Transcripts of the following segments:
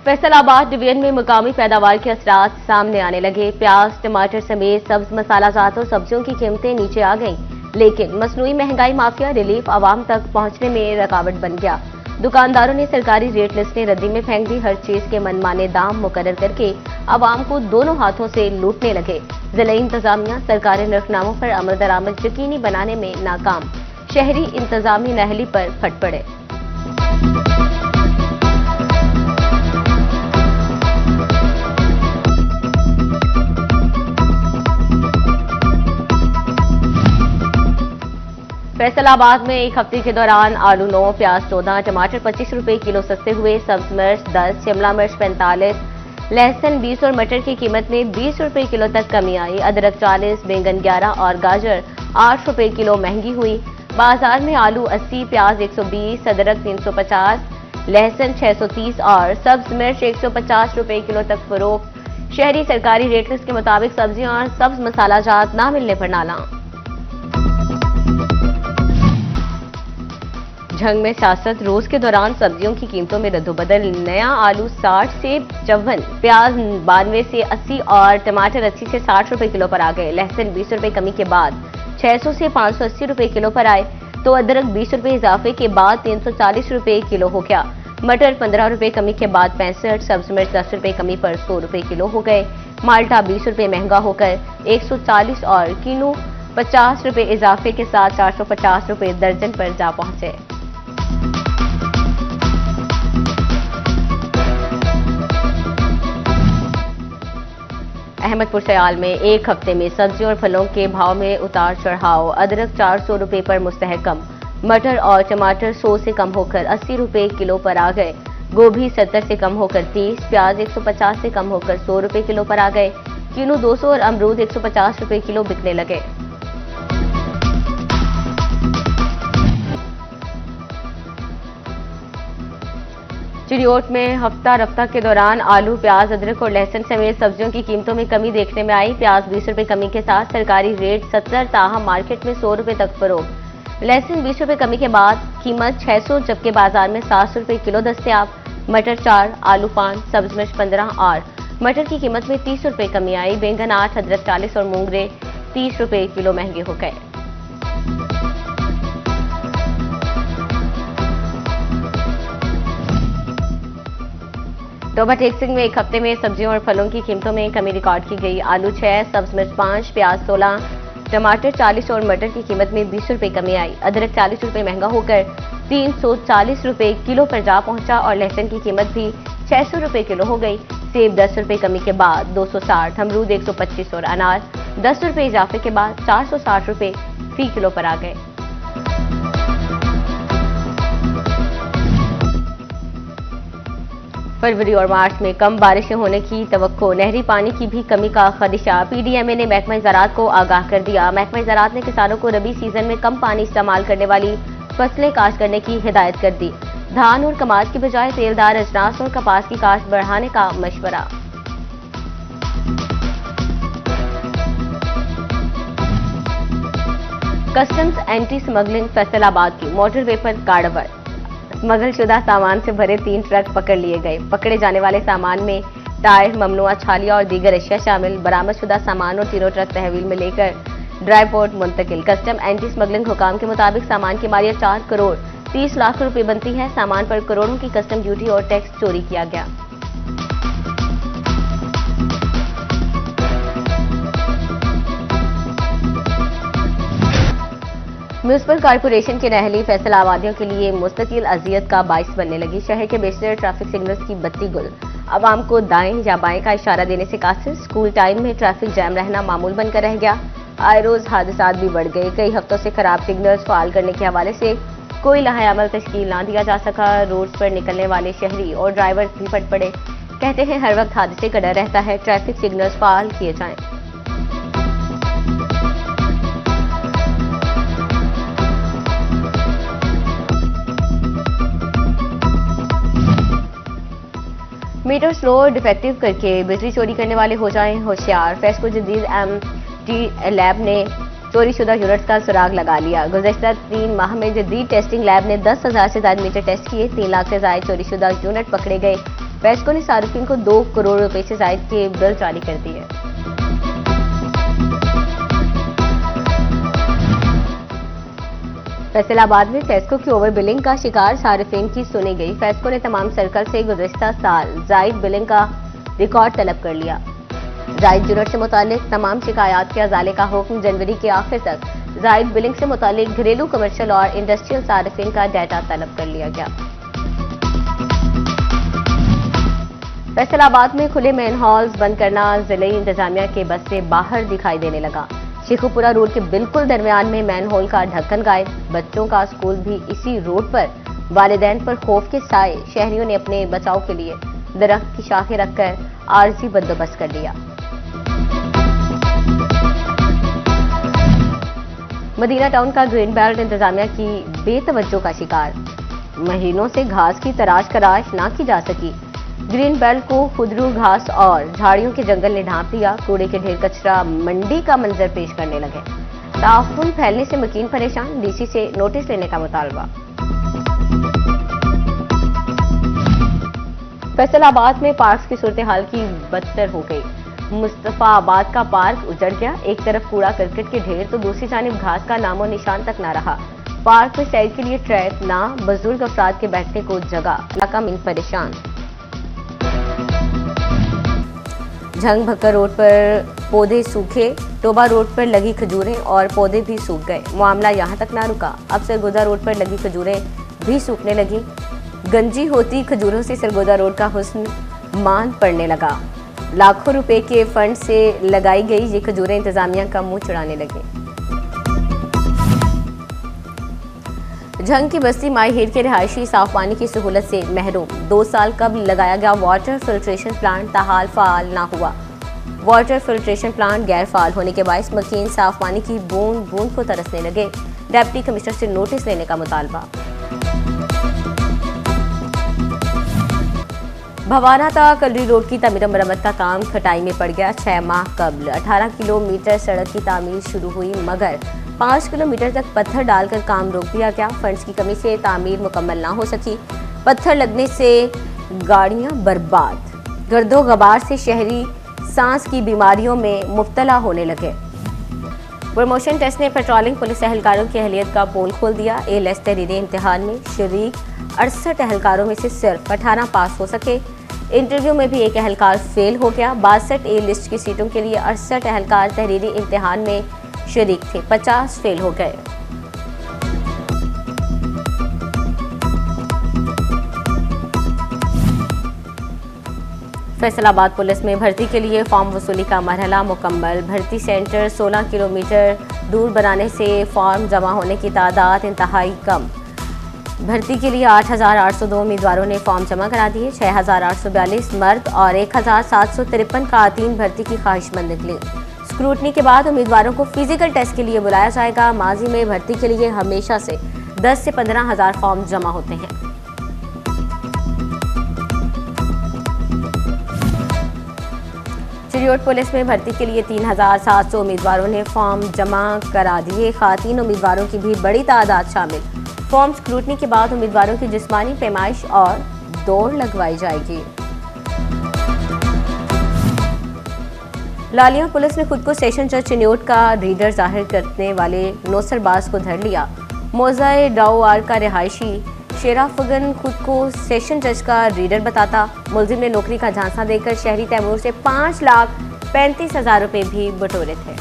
Faisalabad division में मुकामी पैदावार के असरात सामने आने लगे। प्याज, टमाटर समेत सब्ज मसाला जात और सब्जियों की कीमतें नीचे आ गईं, लेकिन मसनूई महंगाई माफिया रिलीफ आवाम तक पहुंचने में रुकावट बन गया। दुकानदारों ने सरकारी रेट लिस्टें रद्दी में फेंक दी। हर चीज के मनमाने दाम मुकर्रर करके आवाम को दोनों हाथों से लूटने लगे। जिला इंतजामिया सरकारी नरखनामों पर अमल दरामद यकीनी बनाने में नाकाम। शहरी इंतजामी नहली पर फट पड़े। फैसलाबाद में एक हफ्ते के दौरान आलू 9, प्याज 14, टमाटर 25 रुपए किलो सस्ते हुए। सब्ज मिर्च 10, शिमला मिर्च 45, लहसुन 20 और मटर की कीमत में 20 रुपए किलो तक कमी आई। अदरक 40, बैंगन 11 और गाजर 8 रुपए किलो महंगी हुई। बाजार में आलू 80, प्याज 120, अदरक 350, लहसुन 630 और सब्ज मिर्च 150 रुपए किलो तक फरोख्त। शहरी सरकारी रेट लिस्ट के मुताबिक सब्जियां और सब्ज मसाला जात ना मिलने पर नाला। झंग में सियासत। रोज के दौरान सब्जियों की कीमतों में रद्दोबदल। नया आलू 60 से 54, प्याज 92 से 80 और टमाटर 80 से 60 रुपए किलो पर आ गए। लहसुन 20 रुपए कमी के बाद 600 से 580 रुपए किलो पर आए, तो अदरक 20 रुपए इजाफे के बाद 340 रुपए किलो हो गया। मटर 15 रुपए कमी के बाद 65, सब्ज मिर्च 10 रुपए कमी पर 100 रुपए किलो हो गए। माल्टा 20 रुपए महंगा होकर 140 और किनू 50 रुपए इजाफे के साथ 450 रुपए दर्जन पर जा पहुंचे। अहमदपुर सयाल में एक हफ्ते में सब्जियों और फलों के भाव में उतार चढ़ाव। अदरक 400 रुपए पर मुस्तहकम, मटर और टमाटर 100 से कम होकर 80 रुपए किलो पर आ गए। गोभी 70 से कम होकर 30, प्याज 150 से कम होकर 100 रुपए किलो पर आ गए। किनू 200 और अमरूद 150 रुपए किलो बिकने लगे। चिड़ियोट में हफ्ता रफ्ता के दौरान आलू, प्याज, अदरक और लहसुन समेत सब्जियों की कीमतों में कमी देखने में आई। प्याज 20 रुपए कमी के साथ सरकारी रेट 70, ताहम मार्केट में 100 रुपए तक फरोख्त। लहसुन 20 रुपए कमी के बाद कीमत 600, जबकि बाजार में 700 रुपए किलो दस्तयाब। मटर 4, आलू 5, सब्ज मिर्च 15 और मटर की कीमत में 30 रुपए कमी आई। बैंगन 8, अदरक 40 और मूंगरे 30 रुपए किलो महंगे हो गए। टोबा टेक सिंह में एक हफ्ते में सब्जियों और फलों की कीमतों में कमी रिकॉर्ड की गई। आलू 6, सब्ज मिर्च 5, प्याज 16, टमाटर 40 और मटर की कीमत में 20 रुपए कमी आई। अदरक 40 रुपए महंगा होकर 340 रुपए किलो पर जा पहुंचा और लहसुन की कीमत भी 600 रुपए किलो हो गई। सेब 10 रुपए कमी के बाद 260, अमरूद 125 और अनार 10 रुपए इजाफे के बाद 460 रुपए फी किलो पर आ गए। फरवरी और मार्च में कम बारिशें होने की तवक्को। नहरी पानी की भी कमी का खदशा। पीडीएमए ने महकमा ज़राअत को आगाह कर दिया। महकमा ज़राअत ने किसानों को रबी सीजन में कम पानी इस्तेमाल करने वाली फसलें काश्त करने की हिदायत कर दी। धान और कमाद की बजाय तेलदार अजनास और कपास की काश्त बढ़ाने का मशवरा। कस्टम्स एंटी स्मगलिंग फैसलाबाद की मोटरवे पर कार्रवाई। स्मगलशुदा सामान से भरे 3 ट्रक पकड़ लिए गए। पकड़े जाने वाले सामान में टायर, ममनुआ छालिया और दीगर अशिया शामिल। बरामदशुदा सामान और तीनों ट्रक तहवील में लेकर ड्राई पोर्ट मुंतकिल। कस्टम एंटी स्मगलिंग हुकाम के मुताबिक सामान की मालियत 4 करोड़ 30 लाख रुपए बनती है। सामान पर करोड़ों की कस्टम ड्यूटी और टैक्स चोरी किया गया। म्यूनिसिपल कॉर्पोरेशन की नहली फैसलाबादियों के लिए मुस्तकिल अजियत का बाइस बनने लगी। शहर के बेशतर ट्रैफिक सिग्नल्स की बत्ती गुल। आवाम को दाएं या बाएं का इशारा देने से कासिर। स्कूल टाइम में ट्रैफिक जैम रहना मामूल बनकर रह गया। आए रोज हादसात भी बढ़ गए। कई हफ्तों से खराब सिग्नल्स फाल करने के हवाले से कोई लाहेअमल तश्कील ना दिया जा सका। रोड पर निकलने वाले शहरी और ड्राइवर भी फट पड़े। कहते हैं हर वक्त हादसे का डर रहता है, ट्रैफिक सिग्नल्स फाल किए जाएं। मीटर स्लो डिफेक्टिव करके बिजली चोरी करने वाले हो जाएं होशियार। फेस्को जदीद एमटी लैब ने चोरीशुदा यूनिट्स का सुराग लगा लिया। गुज़श्ता 3 माह में जदीद टेस्टिंग लैब ने 10,000 से ज्यादा मीटर टेस्ट किए। 3 लाख से ज्यादा चोरीशुदा यूनिट पकड़े गए। फैस्को ने सार्फिन को 2 करोड़ रुपए से जायद के बिल जारी कर दिए। फैसलाबाद में फैस्को की ओवर बिलिंग का शिकार सार्फिन की सुनी गई। फैस्को ने तमाम सर्कल से गुज़िश्ता साल जायद बिलिंग का रिकॉर्ड तलब कर लिया। जायद यूनिट से मुतालिक तमाम शिकायत के अजाले का हुक्म जनवरी के आखिर तक जायद बिलिंग से मुतालिक घरेलू, कमर्शियल और इंडस्ट्रियल सार्फिन का डाटा तलब कर लिया गया। फैसलाबाद में खुले मैन हॉल्स बंद करना जिले इंतजामिया के बस से बाहर दिखाई देने लगा। शेखुपुरा रोड के बिल्कुल दरमियान में मैन होल का ढक्कन गायब। बच्चों का स्कूल भी इसी रोड पर। वालिदैन पर खौफ के साए शहरियों ने अपने बचाव के लिए दरख्त की शाखें रखकर आरजी बंदोबस्त कर लिया। मदीना टाउन का ग्रीन बेल्ट इंतजामिया की बेतवज्जो का शिकार। महीनों से घास की तराश ना की जा सकी। ग्रीन बेल्ट को खुदरू घास और झाड़ियों के जंगल ने ढांप लिया। कूड़े के ढेर, कचरा मंडी का मंजर पेश करने लगे। ताउन फैलने से मकीन परेशान, डीसी से नोटिस लेने का मुतालबा। फैसलाबाद में पार्क की सूरत हाल की बदतर हो गई। मुस्तफाबाद का पार्क उजड़ गया। एक तरफ कूड़ा करकट के ढेर तो दूसरी जानिब घास का नामो निशान तक ना रहा। पार्क में सैर के लिए ट्रैक ना, बुजुर्ग अफराद के बैठने को जगह, इलाका में परेशान। झंग भक्कर रोड पर पौधे सूखे। टोबा रोड पर लगी खजूरें और पौधे भी सूख गए। मामला यहां तक ना रुका, अब सरगोदा रोड पर लगी खजूरें भी सूखने लगी। गंजी होती खजूरों से सरगोदा रोड का हुस्न मान पड़ने लगा। लाखों रुपए के फंड से लगाई गई ये खजूरें इंतजामिया का मुंह चढ़ाने लगी। झंग की बस्ती माई हीर के रिहायशी साफ पानी की सहूलत से महरूम। 2 साल कब लगाया गया वाटर फिल्ट्रेशन प्लांट ताहाल फाल ना हुआ। वाटर फिल्ट्रेशन प्लांट गैर फाल होने के बायस मकीन साफ पानी की बूंद बूंद को तरसने लगे। डिप्टी कमिश्नर से नोटिस लेने का मुतालबा। भवाना तक कलरी रोड की तमीर मरम्मत का काम खटाई में पड़ गया। 6 माह कबल 18 किलोमीटर सड़क की तामीर शुरू हुई, मगर 5 किलोमीटर तक पत्थर डालकर काम रोक दिया गया। फंड्स की कमी से तामीर मुकम्मल ना हो सकी। पत्थर लगने से गाड़ियां बर्बाद। गर्दो गबार से शहरी सांस की बीमारियों में मुब्तला होने लगे। प्रमोशन टेस्ट ने पेट्रोलिंग पुलिस एहलकारों की अहलियत का पोल खोल दिया। A-लेस तहरीरी इम्तिहान में शरीक 68 एहलकारों में से सिर्फ 18 पास हो सके। इंटरव्यू में भी एक एहलकार फेल हो गया। 62 A-लिस्ट की सीटों के लिए 68 एहलकार तहरीरी इम्तिहान में शरीक थे, 50 फेल हो गए। फैसलाबाद पुलिस में भर्ती के लिए फॉर्म वसूली का मरहला मुकम्मल। भर्ती सेंटर 16 किलोमीटर दूर बनाने से फॉर्म जमा होने की तादाद इंतहाई कम। भर्ती के लिए 8,802 उम्मीदवारों ने फॉर्म जमा करा दिए। 6,842 मर्द और 1,753 खातून भर्ती की ख्वाहिशमंद निकली। स्क्रूटनी के बाद उम्मीदवारों को फिजिकल टेस्ट के लिए बुलाया जाएगा। माजी में भर्ती के लिए हमेशा से 10 से 15,000 फॉर्म जमा होते हैं। चिरियोट पुलिस में भर्ती के लिए 3,700 उम्मीदवारों ने फॉर्म जमा करा दिए। खातून उम्मीदवारों की भी बड़ी तादाद शामिल। फॉर्म स्क्रूटनी के बाद उम्मीदवारों की जिस्मानी पैमाइश और दौड़ लगवाई जाएगी। लालिया पुलिस ने खुद को सेशन जज चिन्योट का रीडर जाहिर करने वाले नौसरबाज को धर लिया। मोज़ाए डाउआर का रिहायशी शेराफगन खुद को सेशन जज का रीडर बताता। मुलजिम ने नौकरी का झांसा देकर शहरी तैमूर से 5,35,000 रुपए भी बटोरे थे।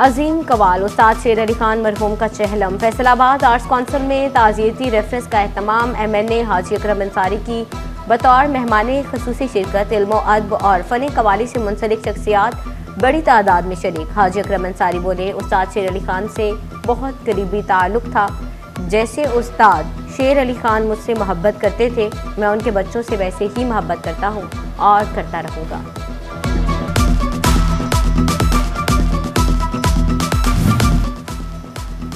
अजीम कवाल उस्ताद शेर अली खान मरहूम का चहलम। फैसलाबाद आर्ट्स काउंसिल में ताज़ियती रेफरेंस का एहतमाम। MNA हाजी अकरम अंसारी की बतौर मेहमान खसूसी शिरकत। इल्मो अदब और फ़न कवाली से मुंसलिक शख्सियात बड़ी तादाद में शरीक। हाजी अकरम अंसारी बोले, उस्ताद शेर अली खान से बहुत करीबी ताल्लुक़ था। जैसे उस्ताद शेर अली खान मुझसे मोहब्बत करते थे, मैं उनके बच्चों से वैसे ही मोहब्बत करता हूँ और करता रहूँगा।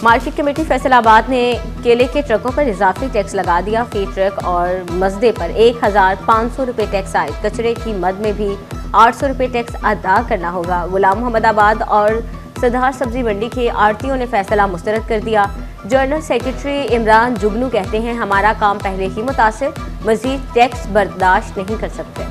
मार्केट कमेटी फैसलाबाद ने केले के ट्रकों पर इजाफी टैक्स लगा दिया। फी ट्रक और मजदे पर 1,500 रुपये टैक्स आए। कचरे की मद में भी 800 रुपये टैक्स अदा करना होगा। गुलाम मोहम्मदाबाद और सदार सब्जी मंडी के आड़तियों ने फैसला मुस्तरद कर दिया। जनरल सेक्रेटरी इमरान जुगनू कहते हैं, हमारा काम पहले ही मुतासिर, मजीद टैक्स बर्दाश्त नहीं कर सकते।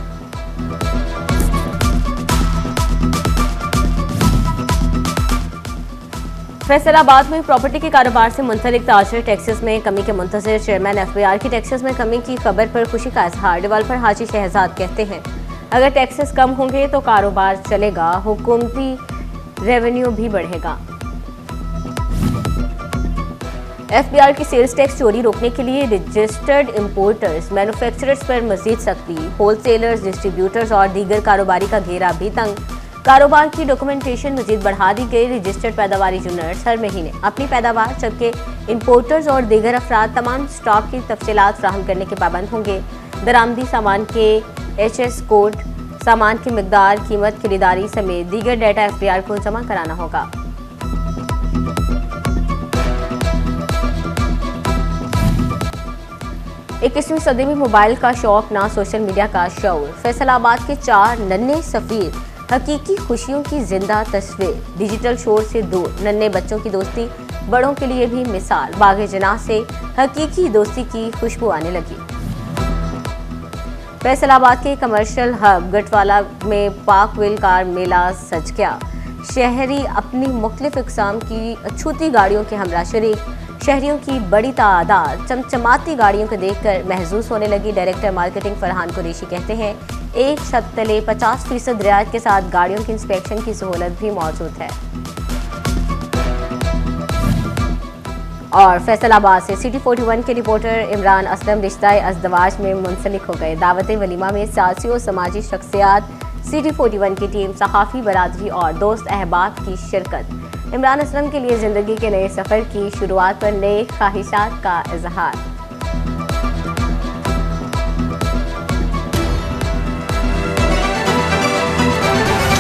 फैसलाबाद में प्रॉपर्टी के कारोबार से मुंसलिक ताजर टैक्सेस में कमी के मुंतज़िर चेयरमैन एफबीआर की टैक्सेस में कमी की खबर पर खुशी का इजहार। डेवलपर हाजी शहजाद कहते हैं, अगर टैक्सेस कम होंगे तो कारोबार चलेगा, हुकूमती रेवेन्यू भी बढ़ेगा। एफबीआर की सेल्स टैक्स चोरी रोकने के लिए रजिस्टर्ड इंपोर्टर्स, मैन्युफैक्चरर्स पर मजीद सख्ती, होलसेलर्स, डिस्ट्रीब्यूटर्स और दीगर कारोबारी का घेरा भी तंग। कारोबार की डॉक्यूमेंटेशन मजीद बढ़ा दी गई। रजिस्टर्ड पैदावारी यूनिट्स हर महीने अपनी पैदावार, जबकि इंपोर्टर्स और दीगर अफराद तमाम स्टॉक की तफसीलात फ्राहम करने के पाबंद होंगे। दरामदी सामान के HS कोड, सामान की मिकदार, कीमत, खरीदारी समेत दीगर डेटा एफबीआर को जमा कराना होगा। 21वीं सदी में मोबाइल का शौक ना सोशल मीडिया का शौर। फैसलाबाद के 4 नन्हे सफीर, हकीकी खुशियों की जिंदा तस्वीर, डिजिटल शोर से दूर, नन्हे बच्चों की दोस्ती बड़ों के लिए भी मिसाल। बागे जनाह से हकीकी दोस्ती की खुशबू आने लगी। फैसलाबाद के कमर्शियल हब गटवाला में पाक व्हील कार मेला सज गया। शहरी अपनी मुख्तलिफ इकसाम की अछूती गाड़ियों के हमरा शरीक। शहरियों की बड़ी तादाद चमचमाती गाड़ियों को देखकर महसूस होने लगी। डायरेक्टर मार्केटिंग फरहान कुरैशी कहते हैं, एक छत तले 50% रियायत के साथ गाड़ियों की इंस्पेक्शन की सहूलत भी मौजूद है। और फैसलाबाद से सिटी 41 के रिपोर्टर इमरान असलम रिश्ता अज़दवाज में मुंसलिक हो गए। दावत वलीमा में सियासी और समाजी शख्सियात, सिटी 41 की टीम, सहाफ़ी बरादरी और दोस्त अहबाब की शिरकत। इमरान असलम के लिए ज़िंदगी के नए सफ़र की शुरुआत पर नए ख्वाहिशात का इजहार।